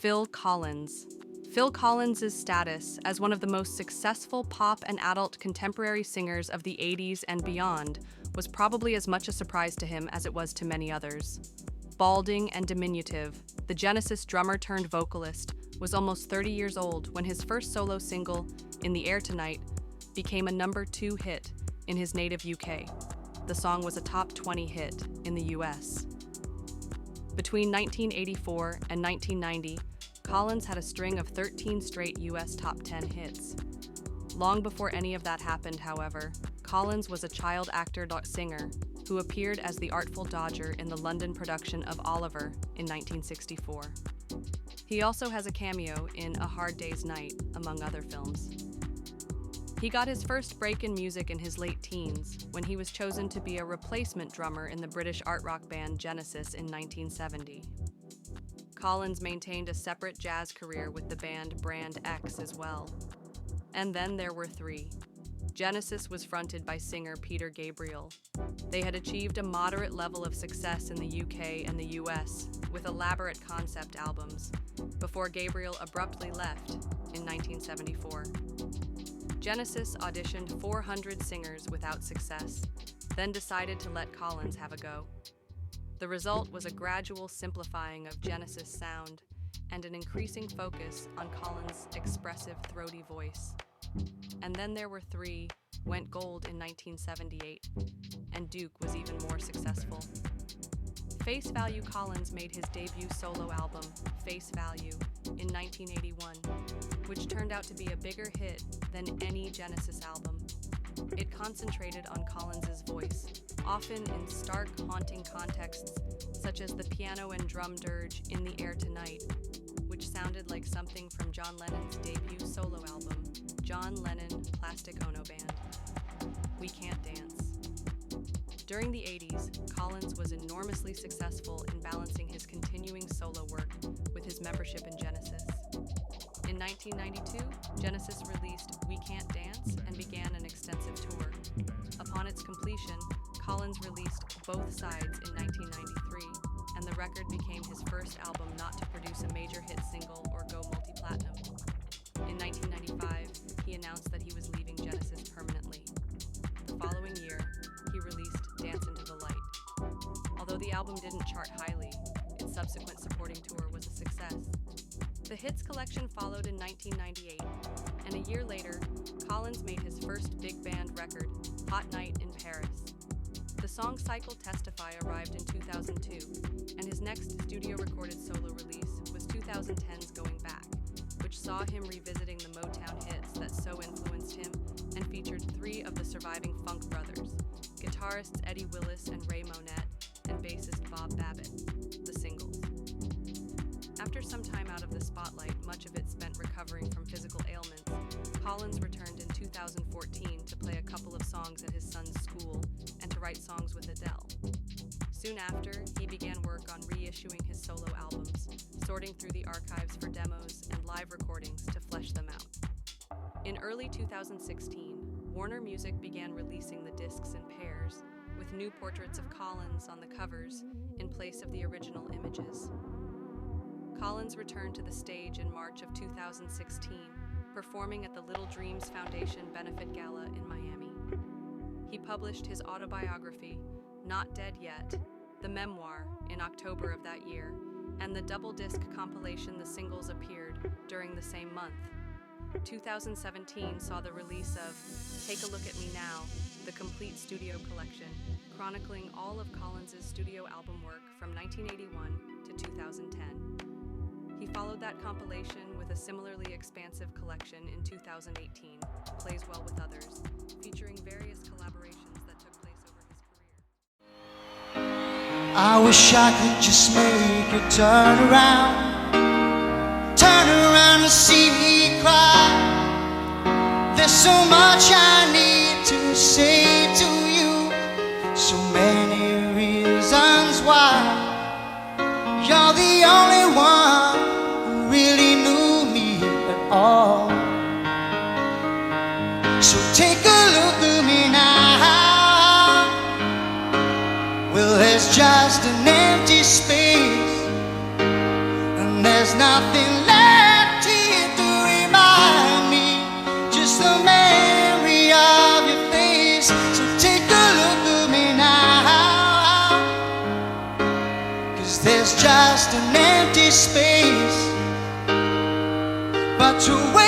Phill Collins. Phill Collins' status as one of the most successful pop and adult contemporary singers of the 80s and beyond was probably as much a surprise to him as it was to many others. Balding and diminutive, the Genesis drummer-turned-vocalist was almost 30 years old when his first solo single, In the Air Tonight, became a #2 hit in his native UK. The song was a top 20 hit in the US. Between 1984 and 1990, Collins had a string of 13 straight US top 10 hits. Long before any of that happened, however, Collins was a child actor-singer who appeared as the Artful Dodger in the London production of Oliver in 1964. He also has a cameo in A Hard Day's Night, among other films. He got his first break in music in his late teens when he was chosen to be a replacement drummer in the British art rock band Genesis in 1970. Collins maintained a separate jazz career with the band Brand X as well. And then there were three. Genesis was fronted by singer Peter Gabriel. They had achieved a moderate level of success in the UK and the US with elaborate concept albums before Gabriel abruptly left in 1974. Genesis auditioned 400 singers without success, then decided to let Collins have a go. The result was a gradual simplifying of Genesis' sound and an increasing focus on Collins' expressive, throaty voice. And then there were three, went gold in 1978, and Duke was even more successful. Face Value Collins made his debut solo album, Face Value, in 1981, which turned out to be a bigger hit than any Genesis album. It concentrated on Collins' voice, often in stark, haunting contexts, such as the piano and drum dirge In the Air Tonight, which sounded like something from John Lennon's debut solo album, John Lennon Plastic Ono Band. We Can't Dance. During the 80s, Collins was enormously successful in balancing his continuing solo work with his membership in Genesis. In 1992, Genesis released We Can't Dance and began an extensive tour. Upon its completion, Collins released Both Sides in 1993, and the record became his first album not to produce a major hit single or go multi-platinum. In 1995, he announced that he was leaving Genesis permanently. The following year, he released Dance Into the Light. Although the album didn't chart highly, its subsequent supporting tour was a success. The Hits collection followed in 1998, and a year later, Collins made his first big band record, Hot Night in Paris. The song Cycle Testify arrived in 2002, and his next studio-recorded solo release was 2010's Going Back, which saw him revisiting the Motown hits that so influenced him and featured three of the surviving Funk brothers, guitarists Eddie Willis and Ray Monette, and bassist Bob Babbitt, the singles. After some time out of the spotlight, much of it spent recovering from physical ailments, Collins returned in 2014 to play a couple of songs at his son's school and to write songs with Adele. Soon after, he began work on reissuing his solo albums, sorting through the archives for demos and live recordings to flesh them out. In early 2016, Warner Music began releasing the discs in pairs, with new portraits of Collins on the covers in place of the original images. Collins returned to the stage in March of 2016, performing at the Little Dreams Foundation Benefit Gala in Miami. He published his autobiography, Not Dead Yet, the memoir, in October of that year, and the double-disc compilation The Singles appeared during the same month. 2017 saw the release of Take a Look at Me Now, the complete studio collection, chronicling all of Collins' studio album work from 1981 to 2010. He followed that compilation with a similarly expansive collection in 2018, Plays Well with Others, featuring various collaborations that took place over his career. I wish I could just make it turn around and see me cry. There's so much I need to say to you, so many reasons why. You're the only one who really knew me at all. So take a look at me now. Well, there's just an empty space, and there's nothing to